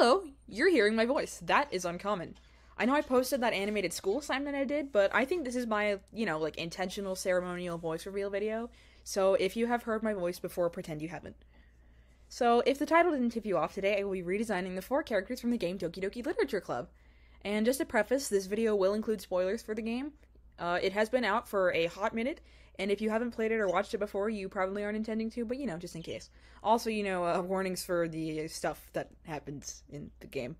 Hello, you're hearing my voice. That is uncommon. I know I posted that animated school assignment I did, but I think this is my, like, intentional ceremonial voice reveal video, so if you have heard my voice before, pretend you haven't. So, if the title didn't tip you off today, I will be redesigning the 4 characters from the game Doki Doki Literature Club. And just to preface, this video will include spoilers for the game. It has been out for a hot minute, and if you haven't played it or watched it before, you probably aren't intending to, but just in case. Also, warnings for the stuff that happens in the game.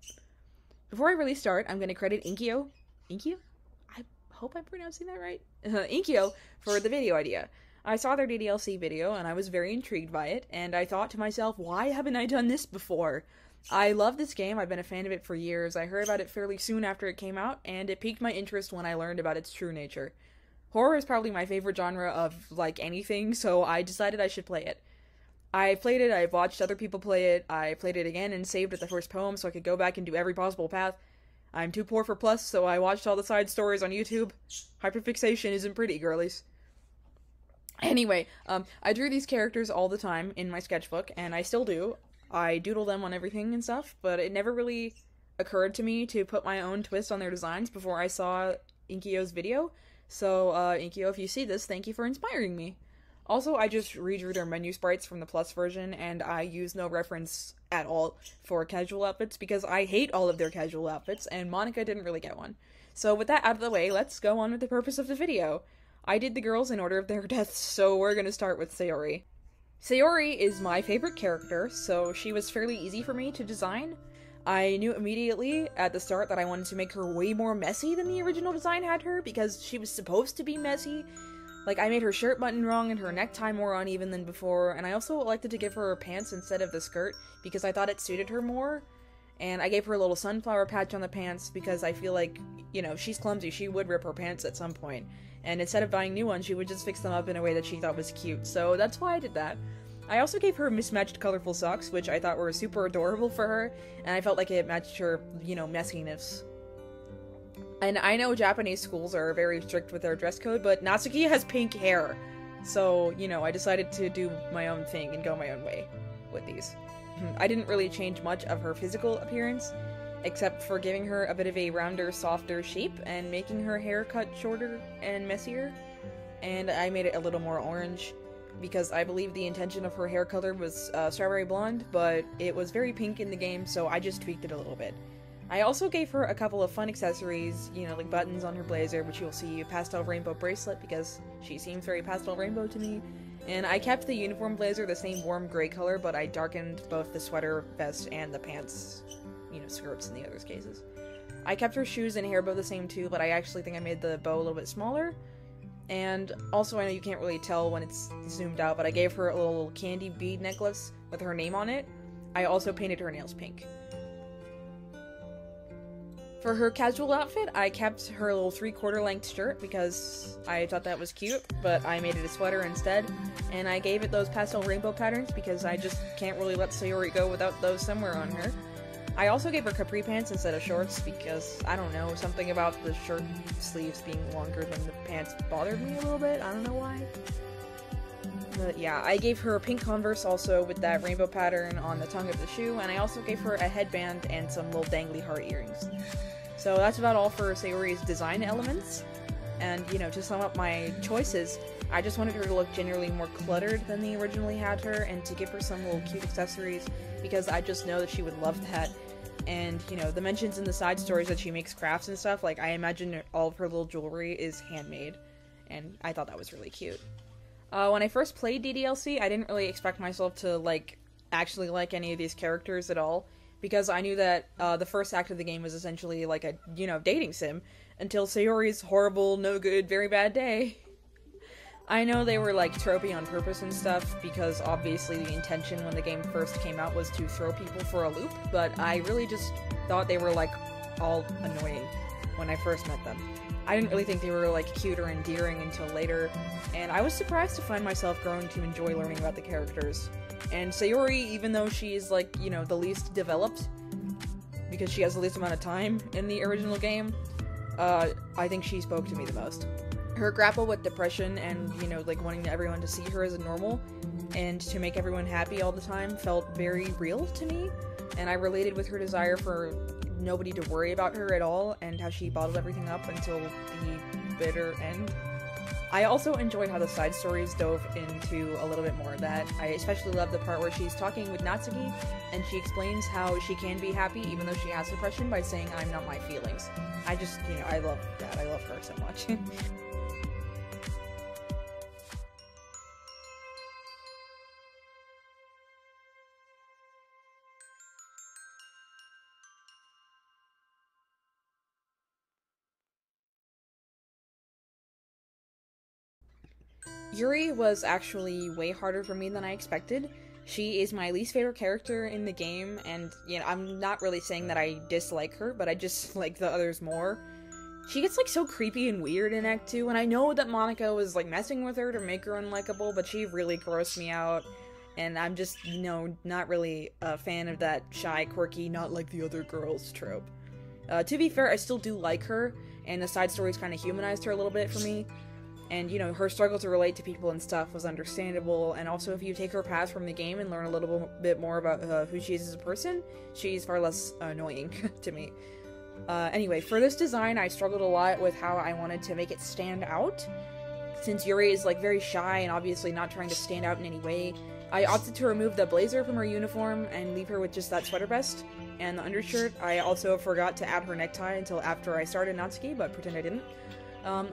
Before I really start, I'm going to credit Inkyo? I hope I'm pronouncing that right. Inkyo for the video idea. I saw their DDLC video, and I was very intrigued by it, and I thought to myself, why haven't I done this before? I love this game, I've been a fan of it for years, I heard about it fairly soon after it came out, and it piqued my interest when I learned about its true nature. Horror is probably my favorite genre of, anything, so I decided I should play it. I played it, I've watched other people play it, I played it again and saved at the first poem so I could go back and do every possible path. I'm too poor for plus, so I watched all the side stories on YouTube. Hyperfixation isn't pretty, girlies. Anyway, I drew these characters all the time in my sketchbook, and I still do. I doodle them on everything and stuff, but it never really occurred to me to put my own twist on their designs before I saw Inkyo's video. So, Inkyo, if you see this, thank you for inspiring me. Also, I just redrew their menu sprites from the Plus version, and I use no reference at all for casual outfits, because I hate all of their casual outfits, and Monica didn't really get one. So with that out of the way, let's go on with the purpose of the video. I did the girls in order of their deaths, so we're gonna start with Sayori. Sayori is my favorite character, so she was fairly easy for me to design. I knew immediately at the start that I wanted to make her way more messy than the original design had her, because she was supposed to be messy. I made her shirt button wrong and her necktie more uneven than before, and I also elected to give her pants instead of the skirt, because I thought it suited her more. And I gave her a little sunflower patch on the pants, because I feel like, she's clumsy, she would rip her pants at some point. And instead of buying new ones, she would just fix them up in a way that she thought was cute, so that's why I did that. I also gave her mismatched colorful socks, which I thought were super adorable for her, and I felt like it matched her, messiness. And I know Japanese schools are very strict with their dress code, but Natsuki has pink hair. So, I decided to do my own thing and go my own way with these. I didn't really change much of her physical appearance, except for giving her a bit of a rounder, softer shape and making her hair cut shorter and messier. And I made it a little more orange, because I believe the intention of her hair color was strawberry blonde, but it was very pink in the game, so I just tweaked it a little bit. I also gave her a couple of fun accessories, like buttons on her blazer, which you'll see, a pastel rainbow bracelet, because she seems very pastel rainbow to me. And I kept the uniform blazer the same warm gray color, but I darkened both the sweater, vest, and the pants, skirts in the other cases. I kept her shoes and hair bow the same too, but I actually think I made the bow a little bit smaller. And also, I know you can't really tell when it's zoomed out, but I gave her a little candy bead necklace with her name on it. I also painted her nails pink. For her casual outfit, I kept her little 3/4 length shirt because I thought that was cute, but I made it a sweater instead, and I gave it those pastel rainbow patterns because I just can't really let Sayori go without those somewhere on her. I also gave her capri pants instead of shorts because, I don't know, something about the shirt sleeves being longer than the pants bothered me a little bit, I don't know why. But yeah, I gave her pink Converse also with that rainbow pattern on the tongue of the shoe, and I also gave her a headband and some little dangly heart earrings. So that's about all for Sayori's design elements, and to sum up my choices, I just wanted her to look generally more cluttered than they originally had her, and to give her some little cute accessories, because I just know that she would love that. And, the mentions in the side stories that she makes crafts and stuff, I imagine all of her little jewelry is handmade, and I thought that was really cute. When I first played DDLC, I didn't really expect myself to, actually like any of these characters at all, because I knew that, the first act of the game was essentially like a, dating sim, until Sayori's horrible, no good, very bad day. I know they were, tropey on purpose and stuff, because obviously the intention when the game first came out was to throw people for a loop, but I really just thought they were, all annoying when I first met them. I didn't really think they were, cute or endearing until later, and I was surprised to find myself growing to enjoy learning about the characters. And Sayori, even though she's, the least developed, because she has the least amount of time in the original game, I think she spoke to me the most. Her grapple with depression and, wanting everyone to see her as a normal, and to make everyone happy all the time felt very real to me. and I related with her desire for nobody to worry about her at all, and how she bottled everything up until the bitter end. I also enjoyed how the side stories dove into a little bit more of that. I especially love the part where she's talking with Natsuki, and she explains how she can be happy even though she has depression by saying, "I'm not my feelings." I just, I love that. I love her so much. Yuri was actually way harder for me than I expected. She is my least favorite character in the game, and, I'm not really saying that I dislike her, but I just like the others more. She gets, so creepy and weird in Act 2, and I know that Monica was, messing with her to make her unlikable, but she really grossed me out, and I'm just, not really a fan of that shy, quirky, not like the other girls trope. To be fair, I still do like her, and the side stories kind of humanized her a little bit for me. And, her struggle to relate to people and stuff was understandable, and also if you take her past from the game and learn a little bit more about who she is as a person, she's far less annoying to me. Anyway, for this design, I struggled a lot with how I wanted to make it stand out. Since Yuri is, very shy and obviously not trying to stand out in any way, I opted to remove the blazer from her uniform and leave her with just that sweater vest and the undershirt. I also forgot to add her necktie until after I started Natsuki, but pretend I didn't.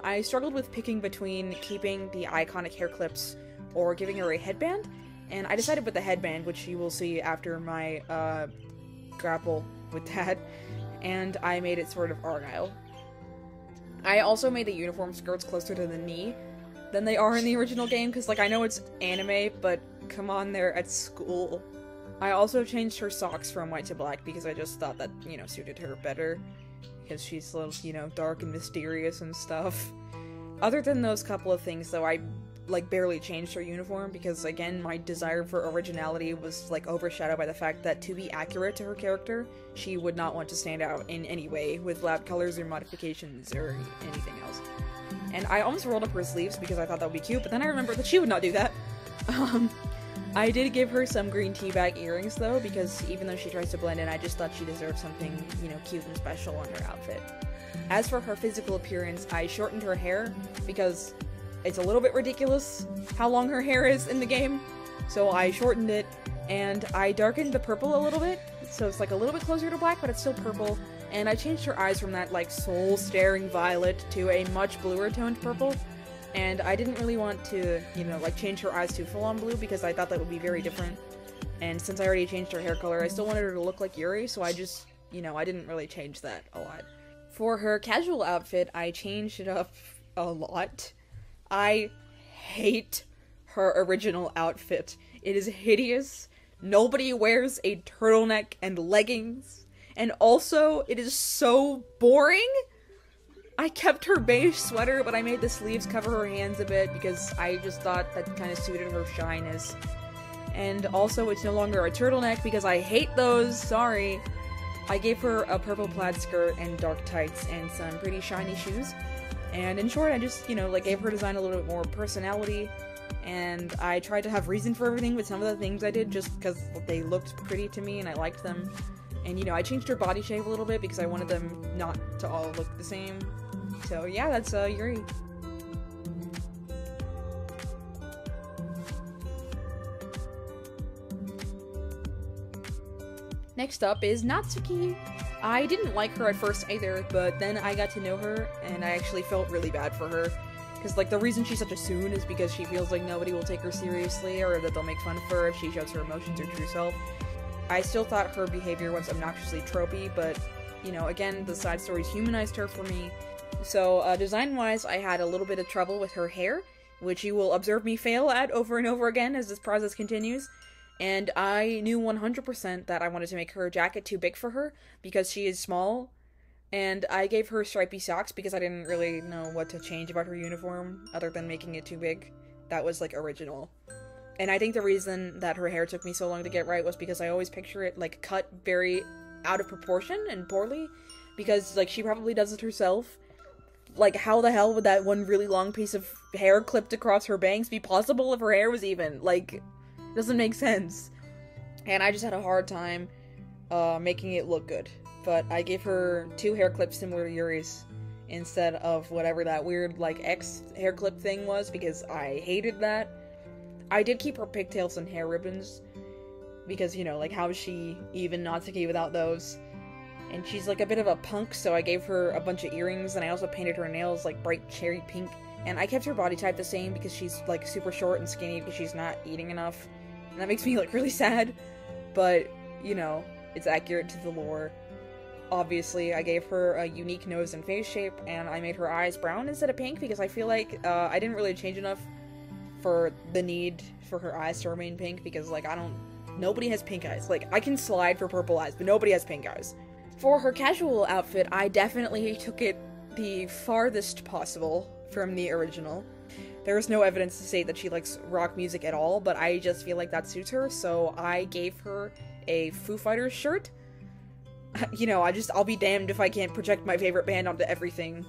I struggled with picking between keeping the iconic hair clips or giving her a headband, and I decided with the headband, which you will see after my grapple with that, and I made it sort of Argyle. I also made the uniform skirts closer to the knee than they are in the original game, because, I know it's anime, but come on, they're at school. I also changed her socks from white to black because I just thought that, suited her better. Because she's a little, dark and mysterious and stuff. Other than those couple of things, though, I, barely changed her uniform because, again, my desire for originality was, overshadowed by the fact that to be accurate to her character, she would not want to stand out in any way with loud colors or modifications or anything else. And I almost rolled up her sleeves because I thought that would be cute, but then I remembered that she would not do that. I did give her some green tea bag earrings, though, because even though she tries to blend in, I just thought she deserved something, cute and special on her outfit. As for her physical appearance, I shortened her hair, because it's a little bit ridiculous how long her hair is in the game, so I shortened it, and I darkened the purple a little bit, so it's, a little bit closer to black, but it's still purple, and I changed her eyes from that, soul-staring violet to a much bluer toned purple. And I didn't really want to, change her eyes to full-on blue because I thought that would be very different. And since I already changed her hair color, I still wanted her to look like Yuri, so I just, I didn't really change that a lot. For her casual outfit, I changed it up a lot. I hate her original outfit. It is hideous. Nobody wears a turtleneck and leggings. And also, it is so boring. I kept her beige sweater, but I made the sleeves cover her hands a bit because I just thought that kind of suited her shyness. And also, it's no longer a turtleneck because I hate those, sorry. I gave her a purple plaid skirt and dark tights and some pretty shiny shoes. And in short, I just, gave her design a little bit more personality. And I tried to have reason for everything with some of the things I did just because they looked pretty to me and I liked them. And, I changed her body shape a little bit because I wanted them not to all look the same. So yeah, that's Yuri. Next up is Natsuki. I didn't like her at first either, but then I got to know her, and I actually felt really bad for her. Because, the reason she's such a soon is because she feels like nobody will take her seriously, or that they'll make fun of her if she shows her emotions or true self. I still thought her behavior was obnoxiously tropey, but, again, the side stories humanized her for me. So, design-wise, I had a little bit of trouble with her hair, which you will observe me fail at over and over again as this process continues. And I knew 100% that I wanted to make her jacket too big for her, because she is small. And I gave her stripy socks because I didn't really know what to change about her uniform, other than making it too big. That was, original. And I think the reason that her hair took me so long to get right was because I always picture it, cut very out of proportion and poorly. Because, she probably does it herself. How the hell would that one really long piece of hair clipped across her bangs be possible if her hair was even? It doesn't make sense. And I just had a hard time making it look good. But I gave her 2 hair clips similar to Yuri's instead of whatever that weird, like, X hair clip thing was, because I hated that. I did keep her pigtails and hair ribbons, because, you know, like, how is she even Natsuki without those? And she's, like, a bit of a punk, so I gave her a bunch of earrings, and I also painted her nails, like, bright cherry pink. And I kept her body type the same because she's, like, super short and skinny because she's not eating enough. And that makes me, like, really sad. But, you know, it's accurate to the lore. Obviously, I gave her a unique nose and face shape, and I made her eyes brown instead of pink because I feel like I didn't really change enough for the need for her eyes to remain pink because, like, nobody has pink eyes. Like, I can slide for purple eyes, but nobody has pink eyes. For her casual outfit, I definitely took it the farthest possible from the original. There is no evidence to say that she likes rock music at all, but I just feel like that suits her, so I gave her a Foo Fighters shirt. You know, I'll be damned if I can't project my favorite band onto everything.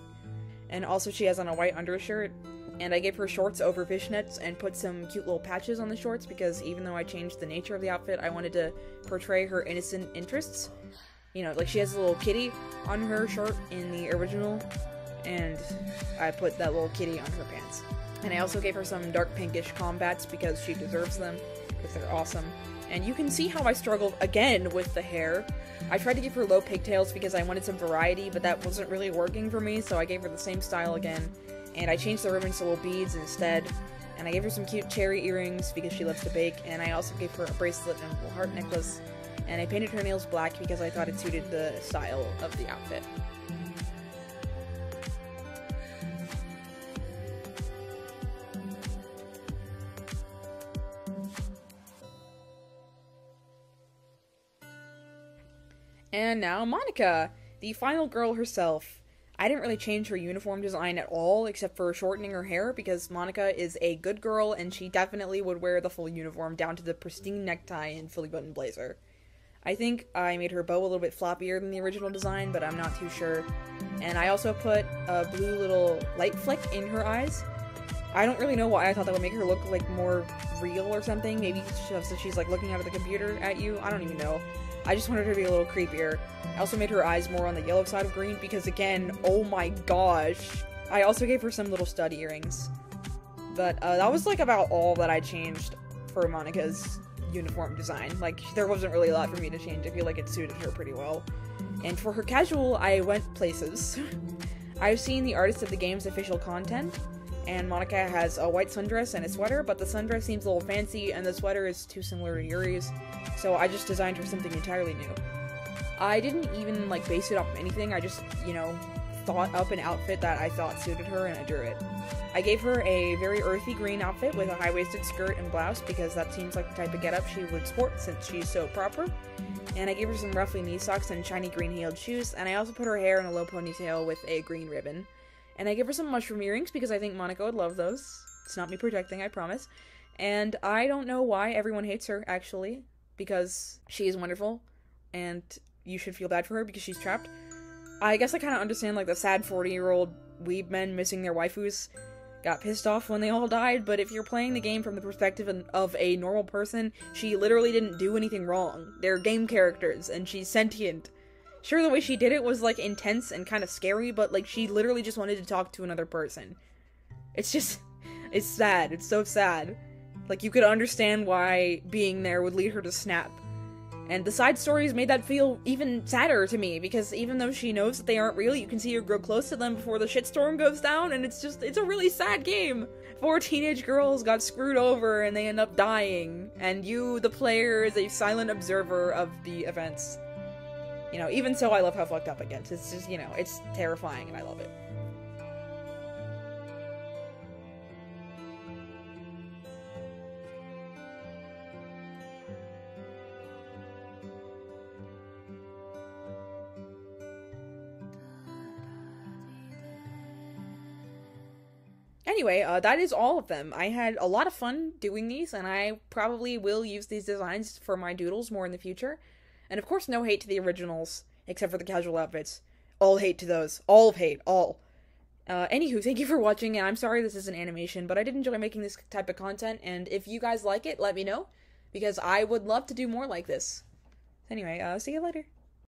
And also she has on a white undershirt, and I gave her shorts over fishnets and put some cute little patches on the shorts because even though I changed the nature of the outfit, I wanted to portray her innocent interests. You know, like she has a little kitty on her shirt in the original, and I put that little kitty on her pants. And I also gave her some dark pinkish combats because she deserves them, because they're awesome. And you can see how I struggled again with the hair. I tried to give her low pigtails because I wanted some variety, but that wasn't really working for me, so I gave her the same style again. And I changed the ribbons to little beads instead. And I gave her some cute cherry earrings because she loves to bake, and I also gave her a bracelet and a little heart necklace. And I painted her nails black because I thought it suited the style of the outfit. And now Monica, the final girl herself. I didn't really change her uniform design at all, except for shortening her hair, because Monica is a good girl, and she definitely would wear the full uniform down to the pristine necktie and fully buttoned blazer. I think I made her bow a little bit floppier than the original design, but I'm not too sure. And I also put a blue little light fleck in her eyes. I don't really know why I thought that would make her look, like, more real or something. Maybe so she's, like, looking out of the computer at you. I don't even know. I just wanted her to be a little creepier. I also made her eyes more on the yellow side of green because, again, oh my gosh. I also gave her some little stud earrings. But that was, like, about all that I changed for Monica's uniform design. Like, there wasn't really a lot for me to change. I feel like it suited her pretty well. And for her casual, I went places. I've seen the artist of the game's official content, and Monica has a white sundress and a sweater, but the sundress seems a little fancy, and the sweater is too similar to Yuri's, so I just designed her something entirely new. I didn't even, like, base it off of anything, I just, you know, thought up an outfit that I thought suited her, and I drew it. I gave her a very earthy green outfit with a high-waisted skirt and blouse, because that seems like the type of getup she would sport since she's so proper. And I gave her some ruffly knee socks and shiny green heeled shoes, and I also put her hair in a low ponytail with a green ribbon. And I gave her some mushroom earrings because I think Monica would love those. It's not me projecting, I promise. And I don't know why everyone hates her, actually, because she is wonderful, and you should feel bad for her because she's trapped. I guess I kind of understand, like, the sad 40-year-old weeb men missing their waifus got pissed off when they all died, but if you're playing the game from the perspective of a normal person, she literally didn't do anything wrong. They're game characters, and she's sentient. Sure, the way she did it was, like, intense and kind of scary, but, like, she literally just wanted to talk to another person. It's just, it's sad. It's so sad. Like, you could understand why being there would lead her to snap. And the side stories made that feel even sadder to me, because even though she knows that they aren't real, you can see her grow close to them before the shitstorm goes down, and it's a really sad game. 4 teenage girls got screwed over, and they end up dying, and you, the player, is a silent observer of the events. You know, even so, I love how fucked up it gets. It's just, you know, it's terrifying, and I love it. Anyway, that is all of them. I had a lot of fun doing these, and I probably will use these designs for my doodles more in the future. And of course, no hate to the originals, except for the casual outfits. All hate to those. All hate. All. Anywho, thank you for watching, and I'm sorry this is an animation, but I did enjoy making this type of content, and if you guys like it, let me know, because I would love to do more like this. Anyway, see you later.